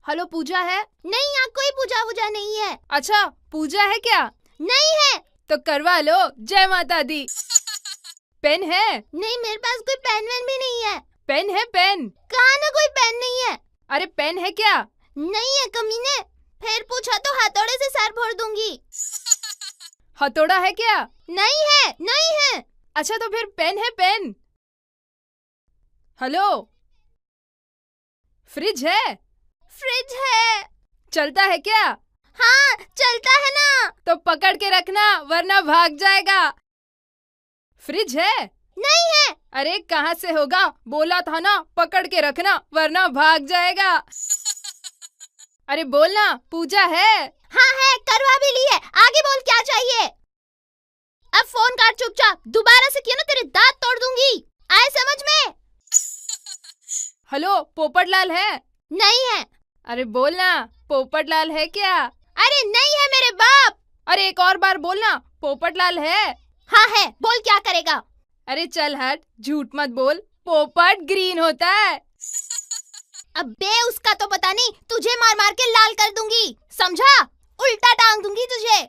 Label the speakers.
Speaker 1: Hello पूजा है?
Speaker 2: नहीं, यहाँ कोई पूजा वूजा नहीं है।
Speaker 1: अच्छा पूजा है क्या?
Speaker 2: नहीं है।
Speaker 1: तो करवा लो। जय माता दी। पेन है?
Speaker 2: नहीं, मेरे पास कोई पेन वेन भी नहीं है।
Speaker 1: पेन है पेन?
Speaker 2: कहाँ ना, कोई पेन नहीं है।
Speaker 1: अरे पेन है क्या?
Speaker 2: नहीं है कमीने। फिर पूछा तो हथौड़े से सर फोड़ दूंगी।
Speaker 1: हथौड़ा है क्या?
Speaker 2: नहीं है, नहीं है।
Speaker 1: अच्छा तो फिर पेन है पेन? हेलो, फ्रिज है?
Speaker 2: फ्रिज है।
Speaker 1: चलता है क्या?
Speaker 2: हाँ चलता है ना।
Speaker 1: तो पकड़ के रखना वरना भाग जाएगा। फ्रिज है?
Speaker 2: नहीं है।
Speaker 1: अरे कहाँ से होगा, बोला था ना पकड़ के रखना वरना भाग जाएगा। अरे बोलना, पूजा है?
Speaker 2: हाँ है, करवा भी ली है। आगे बोल, क्या चाहिए? अब फोन काट चुपचाप। दोबारा से किया ना तेरे दांत तोड़ दूंगी। आए समझ में?
Speaker 1: हेलो, पोपटलाल है?
Speaker 2: नहीं है।
Speaker 1: अरे बोलना, पोपटलाल है क्या?
Speaker 2: अरे नहीं है मेरे बाप।
Speaker 1: अरे एक और बार बोलना, पोपटलाल है?
Speaker 2: हाँ है, बोल क्या करेगा?
Speaker 1: अरे चल हट, झूठ मत बोल, पोपट ग्रीन होता है।
Speaker 2: अबे उसका तो पता नहीं, तुझे मार मार के लाल कर दूंगी, समझा? उल्टा टांग दूंगी तुझे।